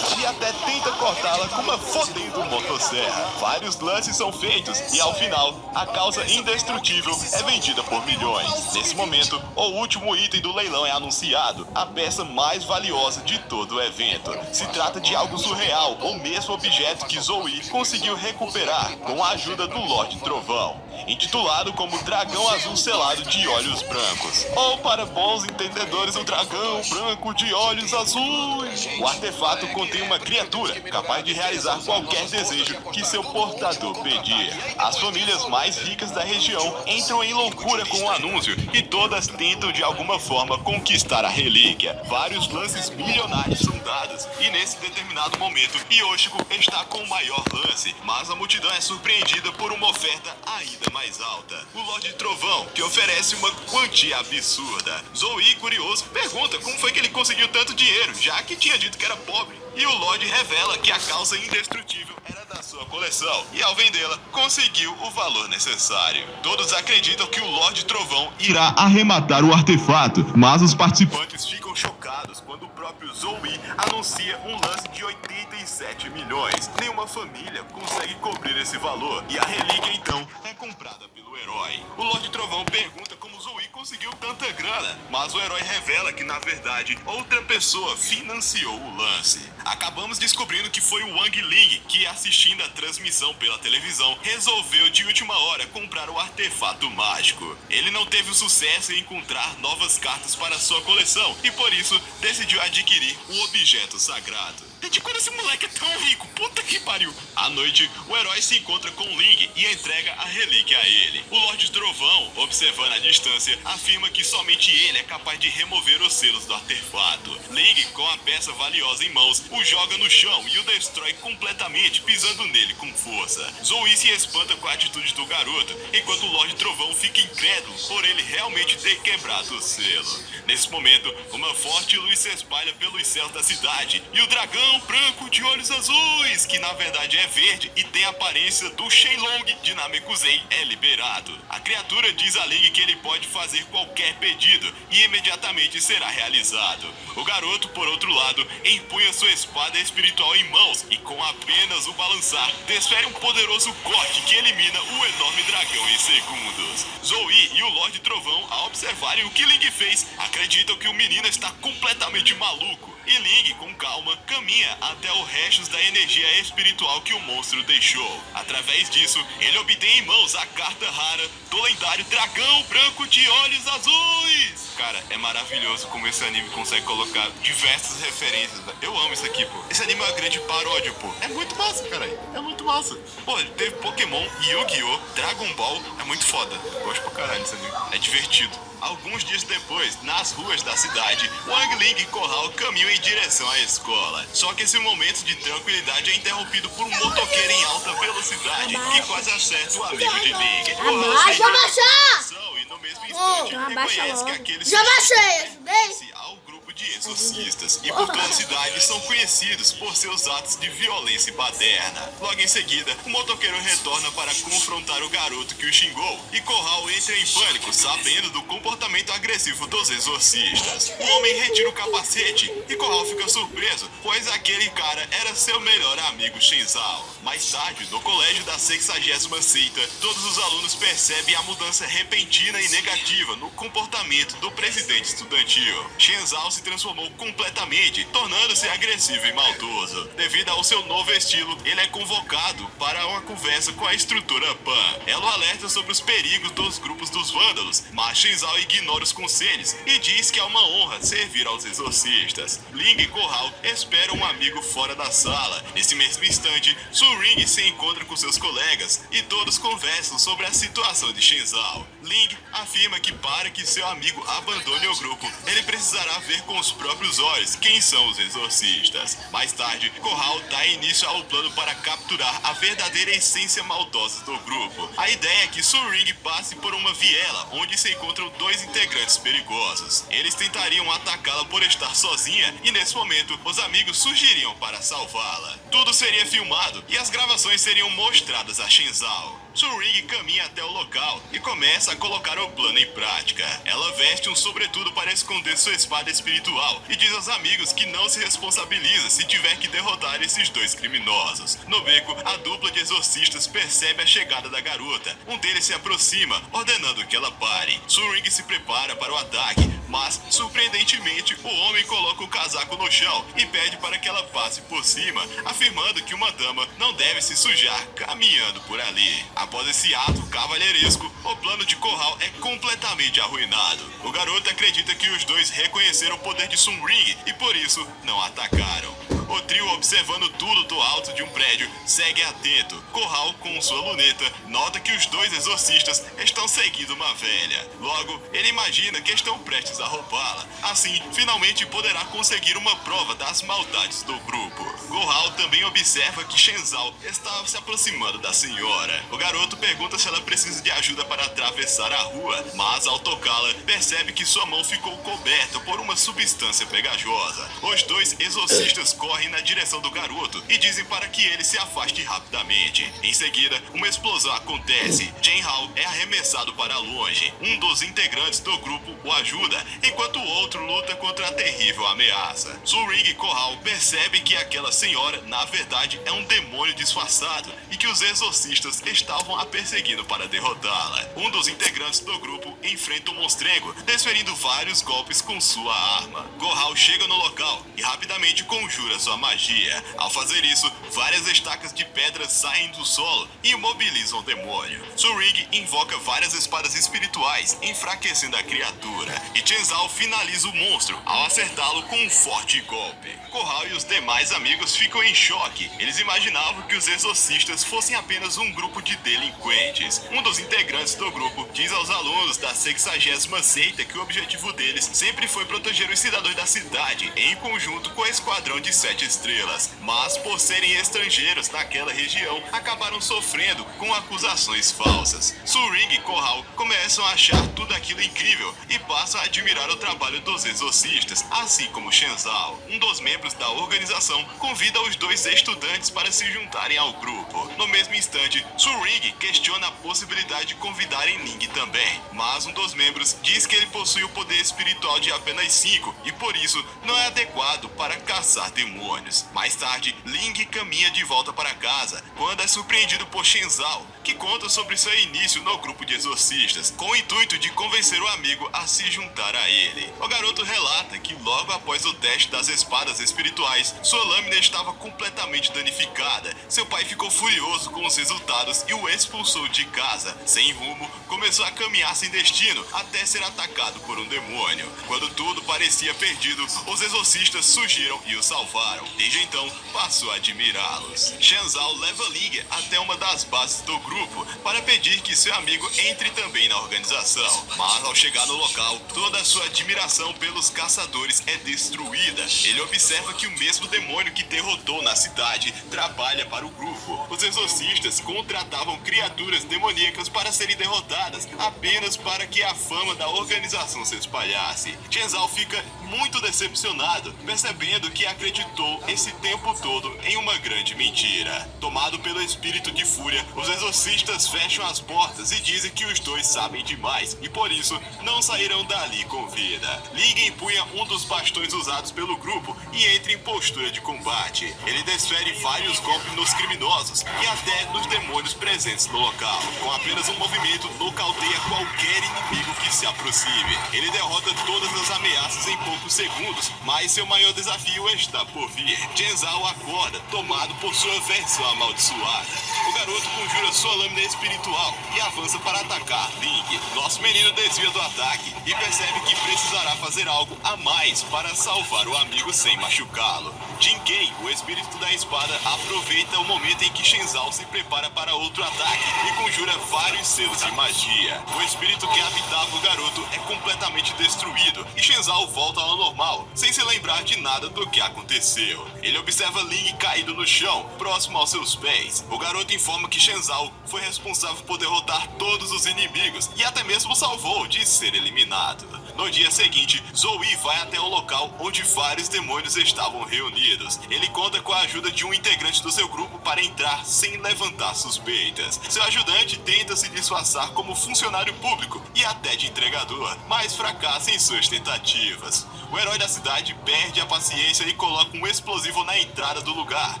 E até tenta cortá-la com uma fodendo motosserra. Vários lances são feitos e ao final, a calça indestrutível é vendida por milhões. Nesse momento, o último item do leilão é anunciado, a peça mais valiosa de todo o evento. Se trata de algo surreal, o mesmo objeto que Zoe conseguiu recuperar com a ajuda do Lorde Trovão, intitulado como Dragão Azul Selado de Olhos Brancos, ou para bons entendedores, o Dragão Branco de Olhos Azuis. O artefato contém uma criatura capaz de realizar qualquer desejo que seu portador pedir. As famílias mais ricas da região entram em loucura com o anúncio e todas tentam de alguma forma conquistar a relíquia. Vários lances milionários são dados e nesse determinado momento, Yoshiko está com o maior lance, mas a multidão é surpreendida por uma oferta ainda mais alta, o Lorde Trovão, que oferece uma quantia absurda. Zoe, curioso, pergunta como foi que ele conseguiu tanto dinheiro, já que tinha dito que era pobre. E o Lorde revela que a calça indestrutível era da sua coleção e ao vendê-la conseguiu o valor necessário. Todos acreditam que o Lorde Trovão irá arrematar o artefato, mas os participantes ficam chocados quando o próprio Zoe anuncia um lance de 87 milhões. Nenhuma família consegue cobrir esse valor e a relíquia então é comprada pelo herói. O Lorde Trovão pergunta como Zoe conseguiu tanta grana, mas o herói revela que na verdade outra pessoa financiou o lance. Acabamos descobrindo que foi o Wang Ling que, assistindo a transmissão pela televisão, resolveu de última hora comprar o artefato mágico. Ele não teve o sucesso em encontrar novas cartas para sua coleção e por isso decidiu adquirir o objeto sagrado. Gente, quando esse moleque é tão rico, puta que pariu. À noite, o herói se encontra com Ling e entrega a relíquia a ele. O Lorde Trovão, observando a distância, afirma que somente ele é capaz de remover os selos do artefato. Ling, com a peça valiosa em mãos, o joga no chão e o destrói completamente, pisando nele com força. Zoe se espanta com a atitude do garoto, enquanto o Lorde Trovão fica incrédulo por ele realmente ter quebrado o selo. Nesse momento, uma forte luz se espalha pelos céus da cidade e o dragão branco de olhos azuis, que na verdade é verde e tem a aparência do Shenlong de Namekusei, é liberado. A criatura diz a Ling que ele pode fazer qualquer pedido e imediatamente será realizado. O garoto, por outro lado, empunha sua espada espiritual em mãos e com apenas o balançar, desfere um poderoso corte que elimina o enorme dragão em segundos. Zoe e o Lorde Trovão, ao observarem o que Ling fez, acreditam que o menino está completamente maluco. E Ling, com calma, caminha até o restos da energia espiritual que o monstro deixou. Através disso, ele obtém em mãos a carta rara do lendário Dragão Branco de Olhos Azuis. Cara, é maravilhoso como esse anime consegue colocar diversas referências. Eu amo isso aqui, pô. Esse anime é uma grande paródia, pô. É muito massa, caralho. É muito massa. Pô, ele teve Pokémon, Yu-Gi-Oh!, Dragon Ball. É muito foda. Gosto pra caralho desse anime. É divertido. Alguns dias depois, nas ruas da cidade, Wang Ling e Corral caminham em direção à escola. Só que esse momento de tranquilidade é interrompido por um motoqueiro em alta velocidade que quase acerta o amigo de Ling. Abaixa, abaixa! E no mesmo instante, abaixa reconhece que logo. aquele Já baixei, pertence ao grupo de exorcistas e por toda a cidade são conhecidos por seus atos de violência baderna. Logo em seguida, o motoqueiro retorna para confrontar o garoto que o xingou e Corral entra em pânico, sabendo do comportamento agressivo dos exorcistas. O homem retira o capacete e Corral fica surpreso, pois aquele cara era seu melhor amigo Shenzhou. Mais tarde, no colégio da 60ª seita, todos os alunos percebem a mudança repentina e negativa no comportamento do presidente estudantil. Shenzhou se transformou completamente, tornando-se agressivo e maldoso. Devido ao seu novo estilo, ele é convocado para uma conversa com a instrutora Pan. Ela o alerta sobre os perigos dos grupos dos vândalos, mas Shenzhou ignora os conselhos e diz que é uma honra servir aos exorcistas. Ling e Corral esperam um amigo fora da sala. Nesse mesmo instante, Su-Ring se encontra com seus colegas e todos conversam sobre a situação de Shenzhou. Ling afirma que para que seu amigo abandone o grupo, ele precisará ver com os próprios olhos quem são os exorcistas. Mais tarde, Corral dá início ao plano para capturar a verdadeira essência maldosa do grupo. A ideia é que Su-Ring passe por uma viela onde se encontram dois integrantes perigosos. Eles tentariam atacá-la por estar sozinha e nesse momento os amigos surgiriam para salvá-la. Tudo seria filmado e as gravações seriam mostradas a Shenzhou. Su-Ring caminha até o local e começa a colocar o plano em prática. Ela veste um sobretudo para esconder sua espada espiritual e diz aos amigos que não se responsabiliza se tiver que derrotar esses dois criminosos. No beco, a dupla de exorcistas percebe a chegada da garota. Um deles se aproxima, ordenando que ela pare. Su-Ring se prepara para o ataque, mas, surpreendentemente, o homem coloca o casaco no chão e pede para que ela passe por cima, afirmando que uma dama não deve se sujar caminhando por ali. Após esse ato cavalheiresco, o plano de Corral é completamente arruinado. O garoto acredita que os dois reconheceram o poder de Su-Ring e por isso não atacaram. O trio, observando tudo do alto de um prédio, segue atento. Corral, com sua luneta, nota que os dois exorcistas estão seguindo uma velha. Logo, ele imagina que estão prestes a roubá-la. Assim, finalmente poderá conseguir uma prova das maldades do grupo. Corral também observa que Shenzhou está se aproximando da senhora. O garoto pergunta se ela precisa de ajuda para atravessar a rua, mas ao tocá-la, percebe que sua mão ficou coberta por uma substância pegajosa. Os dois exorcistas correm na direção do garoto e dizem para que ele se afaste rapidamente. Em seguida, uma explosão acontece. Chen-Hao é arremessado para longe. Um dos integrantes do grupo o ajuda, enquanto o outro luta contra a terrível ameaça. Su-Ring e Corral percebem que aquela senhora, na verdade, é um demônio disfarçado e que os exorcistas estavam a perseguindo para derrotá-la. Um dos integrantes do grupo enfrenta o monstrengo, desferindo vários golpes com sua arma. Corral chega no local e rapidamente conjura sua magia. Ao fazer isso, várias estacas de pedra saem do solo e imobilizam o demônio. Su-Ring invoca várias espadas espirituais, enfraquecendo a criatura, e Chenzhou finaliza o monstro ao acertá-lo com um forte golpe. Corral e os demais amigos ficam em choque. Eles imaginavam que os exorcistas fossem apenas um grupo de delinquentes. Um dos integrantes do grupo diz aos alunos da 60ª seita que o objetivo deles sempre foi proteger os cidadãos da cidade, em conjunto com o esquadrão de 7 estrelas. Mas, por serem estrangeiros naquela região, acabaram sofrendo com acusações falsas. Su-Ring e Corral começam a achar tudo aquilo incrível e passam a admirar o trabalho dos exorcistas, assim como Shenzhou. Um dos membros da organização convida os dois estudantes para se juntarem ao grupo. No mesmo instante, Su-Ring questiona a possibilidade de convidarem Ling também, mas um dos membros diz que ele possui o poder espiritual de apenas 5 e por isso não é adequado para caçar demônios. Mais tarde, Ling caminha de volta para casa quando é surpreendido por Shenzhou, que conta sobre seu início no grupo de exorcistas, com o intuito de convencer o amigo a se juntar a ele. O garoto relata que logo após o teste das espadas espirituais, sua lâmina estava completamente danificada. Seu pai ficou furioso com os resultados e o expulsou de casa. Sem rumo, começou a caminhar sem destino até ser atacado por um demônio. Quando tudo parecia perdido, os exorcistas surgiram e o salvaram. Desde então, passou a admirá-los. Shenzhou leva Ling até uma das bases do grupo para pedir que seu amigo entre também na organização. Mas ao chegar no local, toda a sua admiração pelos caçadores é destruída. Ele observa que o mesmo demônio que derrotou na cidade trabalha para o grupo. Os exorcistas contratavam criaturas demoníacas para serem derrotadas, apenas para que a fama da organização se espalhasse. Shenzhou fica muito decepcionado, percebendo que acreditou esse tempo todo em uma grande mentira. Tomado pelo espírito de fúria, os exorcistas fecham as portas e dizem que os dois sabem demais e por isso não sairão dali com vida. Ling empunha um dos bastões usados pelo grupo e entra em postura de combate. Ele desfere vários golpes nos criminosos e até nos demônios presentes no local. Com apenas um movimento, nocauteia qualquer inimigo que se aproxime. Ele derrota todas as ameaças em poucos segundos, mas seu maior desafio está por vir. Shenzhou acorda, tomado por sua versão amaldiçoada. O garoto conjura sua lâmina espiritual e avança para atacar Ling. Nosso menino desvia do ataque e percebe que precisará fazer algo a mais para salvar o amigo sem machucá-lo. Jinkei, o espírito da espada, aproveita o momento em que Shenzhou se prepara para outro ataque e conjura vários selos de magia. O espírito que habitava o garoto é completamente destruído e Shenzhou volta ao normal, sem se lembrar de nada do que aconteceu. Ele observa Ling caído no chão, próximo aos seus pés. O garoto informa que Shenzhou foi responsável por derrotar todos os inimigos e até mesmo salvou de ser eliminado. No dia seguinte, Zoe vai até o local onde vários demônios estavam reunidos. Ele conta com a ajuda de um integrante do seu grupo para entrar sem levantar suspeitas. Seu ajudante tenta se disfarçar como funcionário público e até de entregador, mas fracassa em suas tentativas. O herói da cidade perde a paciência e coloca um explosivo na entrada do lugar.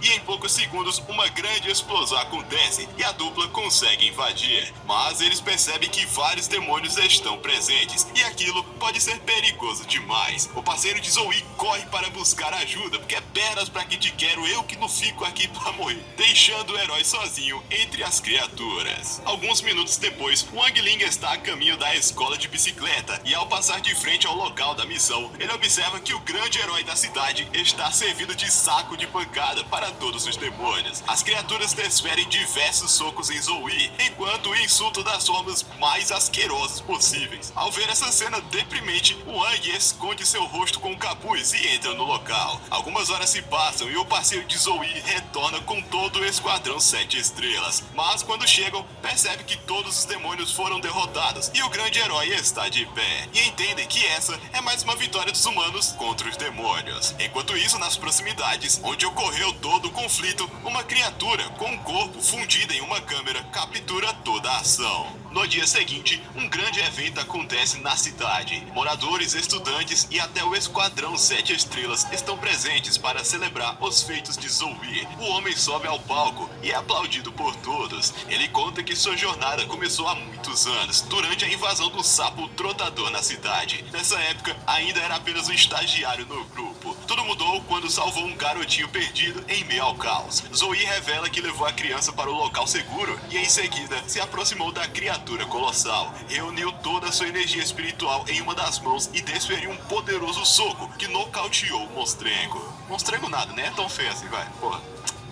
E em poucos segundos, uma grande explosão acontece e a dupla consegue invadir. Mas eles percebem que vários demônios estão presentes e aquilo pode ser perigoso demais. O parceiro de Zoe corre para buscar ajuda, porque é pernas pra que te quero, eu que não fico aqui pra morrer, deixando o herói sozinho entre as criaturas. Alguns minutos depois, o Wang Ling está a caminho da escola de bicicleta e ao passar de frente ao local da missão, ele observa que o grande herói da cidade está servindo de saco de pancada para todos os demônios. As criaturas desferem diversos socos em Zoe, enquanto insultam das formas mais asquerosas possíveis. Ao ver essa cena deprimente, o Wang esconde seu rosto com o capuz e entra no local. Algumas horas se passam e o parceiro de Zoe retorna com todo o esquadrão 7 estrelas. Mas quando chegam, percebe que todos os demônios foram derrotados e o grande herói está de pé. E entendem que essa é mais uma vitória dos humanos contra os demônios. Enquanto isso, nas proximidades, onde ocorreu todo o conflito, uma criatura com um corpo fundido em uma câmera captura toda a ação. No dia seguinte, um grande evento acontece na cidade. Moradores, estudantes e até o esquadrão 7 estrelas estão presentes para celebrar os feitos de Zoe. O homem sobe ao palco e é aplaudido por todos. Ele conta que sua jornada começou há muitos anos, durante a invasão do sapo trotador na cidade. Nessa época, ainda era apenas um estagiário no grupo. Tudo mudou quando salvou um garotinho perdido em meio ao caos. Zoe revela que levou a criança para o local seguro e em seguida se aproximou da criatura colossal, reuniu toda a sua energia espiritual em uma das mãos e desferiu um poderoso soco que nocauteou o monstrengo. Monstrengo nada, né? É tão feio assim, vai. Porra.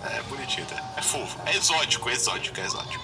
É bonitinho, tá? É fofo. É exótico.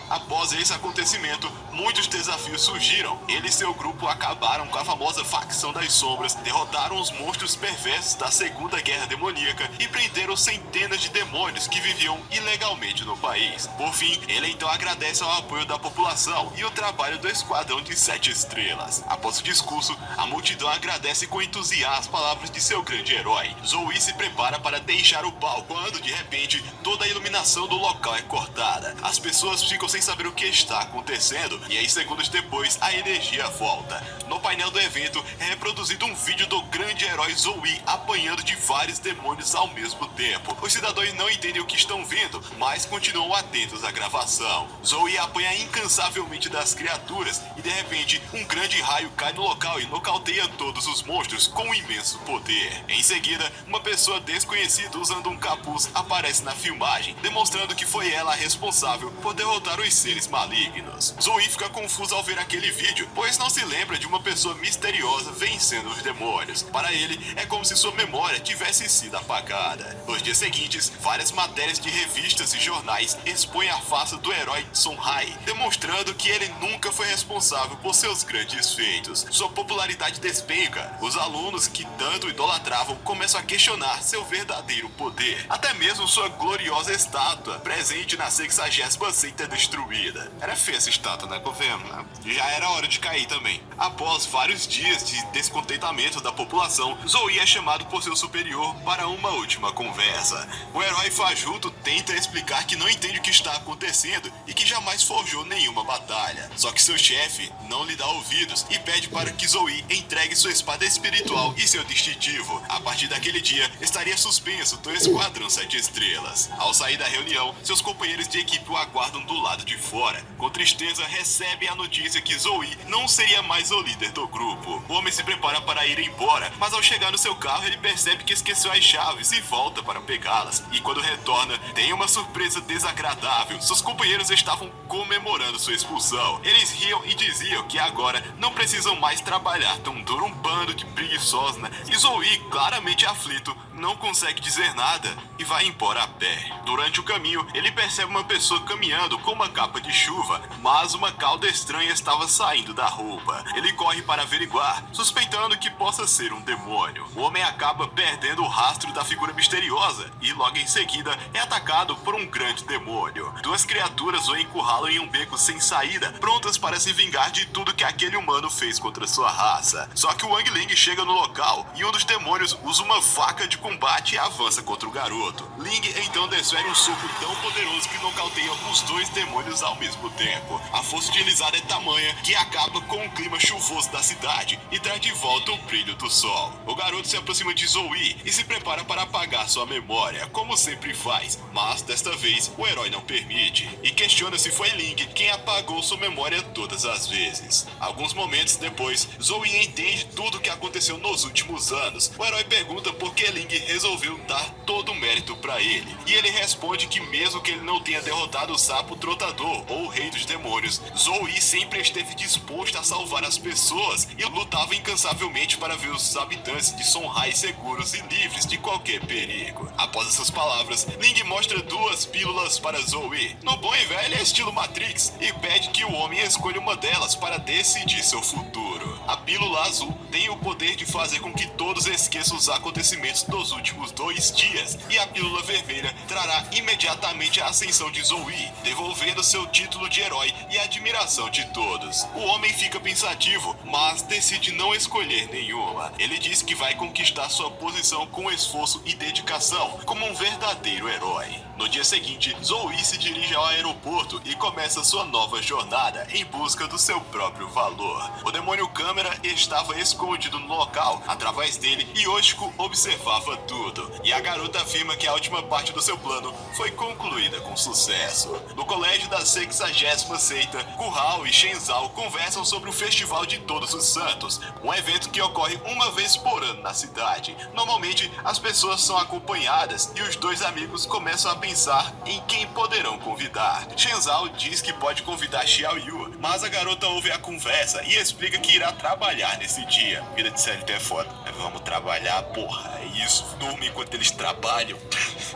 Após esse acontecimento, muitos desafios surgiram. Ele e seu grupo acabaram com a famosa facção das sombras, derrotaram os monstros perversos da Segunda Guerra Demoníaca e prenderam centenas de demônios que viviam ilegalmente no país. Por fim, ele então agradece ao apoio da população e o trabalho do esquadrão de 7 estrelas. Após o discurso, a multidão agradece com entusiasmo as palavras de seu grande herói. Zoe se prepara para deixar o palco quando, de repente, toda a iluminação do local é cortada. As pessoas ficam sem saber o que está acontecendo e aí, segundos depois, a energia volta. No painel do evento é reproduzido um vídeo do grande herói Zoe apanhando de vários demônios ao mesmo tempo. Os cidadãos não entendem o que estão vendo, mas continuam atentos à gravação. Zoe apanha incansavelmente das criaturas e de repente um grande raio cai no local e nocauteia todos os monstros com um imenso poder. Em seguida, uma pessoa desconhecida usando um capuz aparece na filmagem, demonstrando que foi ela a responsável por derrotar os seres malignos. Zoe fica confusa ao ver aquele vídeo, pois não se lembra de uma pessoa misteriosa vencendo os demônios. Para ele, é como se sua memória tivesse sido apagada. Nos dias seguintes, várias matérias de revistas e jornais expõem a face do herói Songhai, demonstrando que ele nunca foi responsável por seus grandes feitos. Sua popularidade despenca. Os alunos que tanto idolatravam começam a questionar seu verdadeiro poder. Até mesmo sua gloriosa estátua, presente na 60ª seita destruída. Era feia essa estátua, né? Convenhamos, né? Já era hora de cair também. Após vários dias de descontentamento da população, Zoe é chamado por seu superior para uma última conversa. O herói fajuto tenta explicar que não entende o que está acontecendo e que jamais forjou nenhuma batalha. Só que seu chefe não lhe dá ouvidos e pede para que Zoe entregue sua espada espiritual e seu distintivo. A partir daquele dia, estaria suspenso do esquadrão 7 estrelas. Ao sair da reunião, seus companheiros de equipe o aguardam do lado de fora. Com tristeza, recebem a notícia que Zoe não seria mais o líder do grupo. O homem se prepara para ir embora, mas ao chegar no seu carro, ele percebe que esqueceu as chaves e volta para pegá-las. E quando retorna, tem uma surpresa desagradável. Seus companheiros estavam comemorando sua expulsão. Eles riam e diziam que agora não precisam mais trabalhar tão duro, um bando de preguiçosos, né? E Zoe, claramente aflito, não consegue dizer nada e vai embora a pé. Durante o caminho, ele percebe uma pessoa caminhando com uma capa de chuva, mas uma cauda estranha estava saindo da roupa. Ele corre para averiguar, suspeitando que possa ser um demônio. O homem acaba perdendo o rastro da figura misteriosa e logo em seguida é atacado por um grande demônio. Duas criaturas o encurralam em um beco sem saída, prontas para se vingar de tudo que aquele humano fez contra sua raça. Só que o Wang Ling chega no local e um dos demônios usa uma faca de combate e avança contra o garoto. Ling então desfere um soco tão poderoso que nocauteia os dois demônios ao mesmo tempo. A força utilizada é tamanha que acaba com o clima chuvoso da cidade e traz de volta o brilho do sol. O garoto se aproxima de Zoe e se prepara para apagar sua memória, como sempre faz, mas desta vez o herói não permite e questiona se foi Link quem apagou sua memória todas as vezes. Alguns momentos depois, Zoe entende tudo o que aconteceu nos últimos anos. O herói pergunta por que Link resolveu dar todo o mérito para ele, e ele responde que mesmo que ele não tenha derrotado o Sapo Trotador ou o Rei dos Demônios, Zoe sempre esteve disposto a salvar as pessoas e lutava incansavelmente para ver os habitantes de Songhai seguros e livres de qualquer perigo. Após essas palavras, Link mostra 2 pílulas para Zoe, no bom e velho estilo Matrix, e pede que o homem escolha uma delas para decidir seu futuro. A pílula azul tem o poder de fazer com que todos esqueçam os acontecimentos dos últimos 2 dias, e a pílula vermelha trará imediatamente a ascensão de Zoe, devolvendo seu título de herói e a admiração de todos. O homem fica pensativo, mas decide não escolher nenhuma. Ele diz que vai conquistar sua posição com esforço e dedicação, como um verdadeiro herói. No dia seguinte, Zoe se dirige ao aeroporto e começa sua nova jornada em busca do seu próprio valor. O demônio câmera estava escondido no local. Através dele, Yoshiko observava tudo, e a garota afirma que a última parte do seu plano foi concluída com sucesso. No colégio da 60ª seita, Kurao e Shenzao conversam sobre o Festival de Todos os Santos, um evento que ocorre uma vez por ano na cidade. Normalmente, as pessoas são acompanhadas e os dois amigos começam a pensar em quem poderão convidar. Shenzao diz que pode convidar Xiao Yu, mas a garota ouve a conversa e explica que irá trabalhar nesse dia. Vida de CLT é foda. Vamos trabalhar, porra, é isso. Dorme enquanto eles trabalham.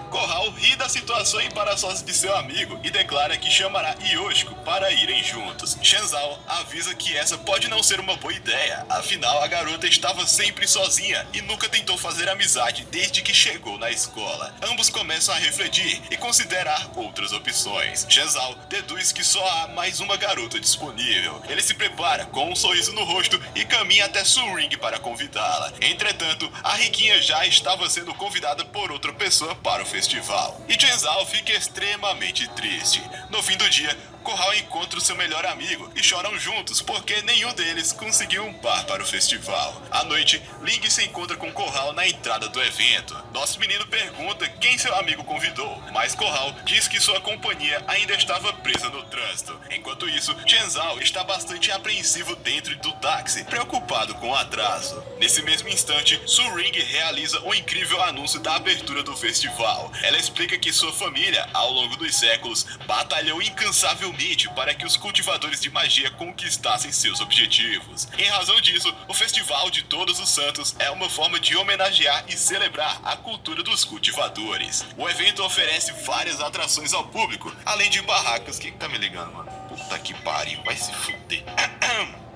Corral ri da situação embaraçosa de seu amigo e declara que chamará Yoshiko para irem juntos. Shenzao avisa que essa pode não ser uma boa ideia, afinal a garota estava sempre sozinha e nunca tentou fazer amizade desde que chegou na escola. Ambos começam a refletir e considerar outras opções. Shenzao deduz que só há mais uma garota disponível. Ele se prepara com um sorriso no rosto e caminha até Suring para convidá-la. Entretanto, a riquinha já estava sendo convidada por outra pessoa para o festival. E Shenzao fica extremamente triste. No fim do dia, Corral encontra o seu melhor amigo e choram juntos porque nenhum deles conseguiu um par para o festival. À noite, Ling se encontra com Corral na entrada do evento. Nosso menino pergunta quem seu amigo convidou, mas Corral diz que sua companhia ainda estava presa no trânsito. Enquanto isso, Shenzao está bastante apreensivo dentro do táxi, preocupado com o atraso. Nesse mesmo instante, Suring realiza o incrível anúncio da abertura do festival. Ela explica que sua família, ao longo dos séculos, batalhou incansavelmente para que os cultivadores de magia conquistassem seus objetivos. Em razão disso, o Festival de Todos os Santos é uma forma de homenagear e celebrar a cultura dos cultivadores. O evento oferece várias atrações ao público, além de barracas. Quem tá me ligando, mano? Puta que pariu, vai se fuder.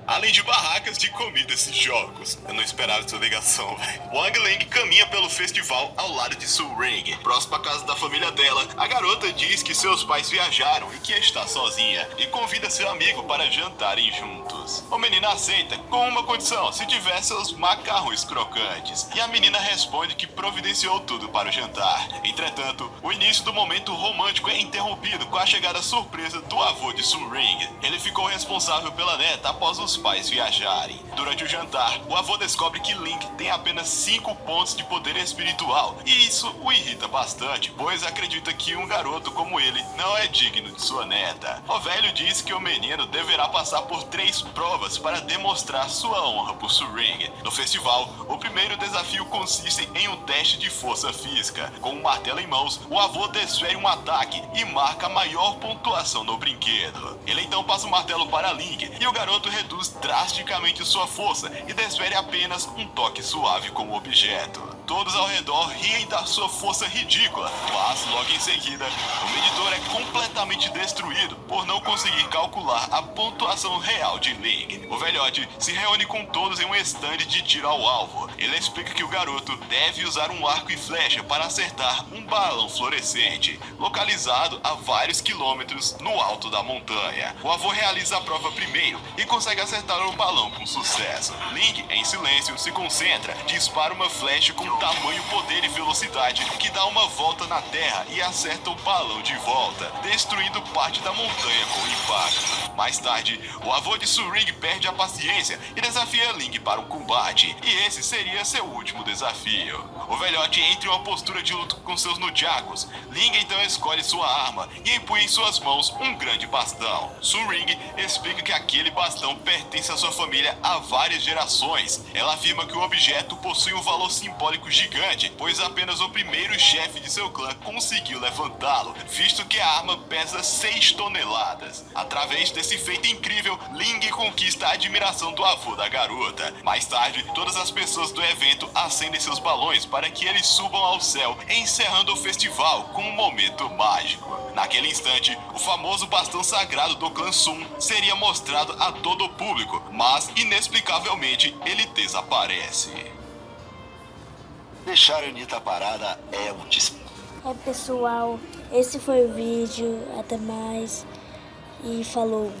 Além de barracas de comidas e jogos. Eu não esperava essa ligação, velho. Wang Lang caminha pelo festival ao lado de Su Ring. Próximo à casa da família dela, a garota diz que seus pais viajaram e que está sozinha, e convida seu amigo para jantarem juntos. O menino aceita, com uma condição, se tiver seus macarrões crocantes. E a menina responde que providenciou tudo para o jantar. Entretanto, o início do momento romântico é interrompido com a chegada surpresa do avô de Su Ring. Ele ficou responsável pela neta após os pais viajarem. Durante o jantar, o avô descobre que Link tem apenas 5 pontos de poder espiritual, e isso o irrita bastante, pois acredita que um garoto como ele não é digno de sua neta. O velho diz que o menino deverá passar por 3 provas para demonstrar sua honra por Suring. No festival, o primeiro desafio consiste em um teste de força física. Com um martelo em mãos, o avô desfere um ataque e marca a maior pontuação no brinquedo. Ele então passa o martelo para Link, e o garoto reduz drasticamente sua força e desfere apenas um toque suave com o objeto. Todos ao redor riem da sua força ridícula, mas logo em seguida, o medidor é completamente destruído por não conseguir calcular a pontuação real de Link. O velhote se reúne com todos em um estande de tiro ao alvo. Ele explica que o garoto deve usar um arco e flecha para acertar um balão fluorescente, localizado a vários quilômetros no alto da montanha. O avô realiza a prova primeiro e consegue acertar o balão com sucesso. Link, em silêncio, se concentra, dispara uma flecha com tamanho poder e velocidade que dá uma volta na Terra e acerta o balão de volta, destruindo parte da montanha com o impacto. Mais tarde, o avô de Su-Ring perde a paciência e desafia Ling para um combate, e esse seria seu último desafio. O velhote entra em uma postura de luto com seus nunchakus. Ling então escolhe sua arma e empunha em suas mãos um grande bastão. Su-Ring explica que aquele bastão pertence à sua família há várias gerações. Ela afirma que o objeto possui um valor simbólico gigante, pois apenas o primeiro chefe de seu clã conseguiu levantá-lo, visto que a arma pesa 6 toneladas. Através desse feito incrível, Ling conquista a admiração do avô da garota. Mais tarde, todas as pessoas do evento acendem seus balões para que eles subam ao céu, encerrando o festival com um momento mágico. Naquele instante, o famoso bastão sagrado do clã Sun seria mostrado a todo o público, mas inexplicavelmente ele desaparece. Deixar a Anitta parada é um desperdício. Pessoal, esse foi o vídeo. Até mais. E falou.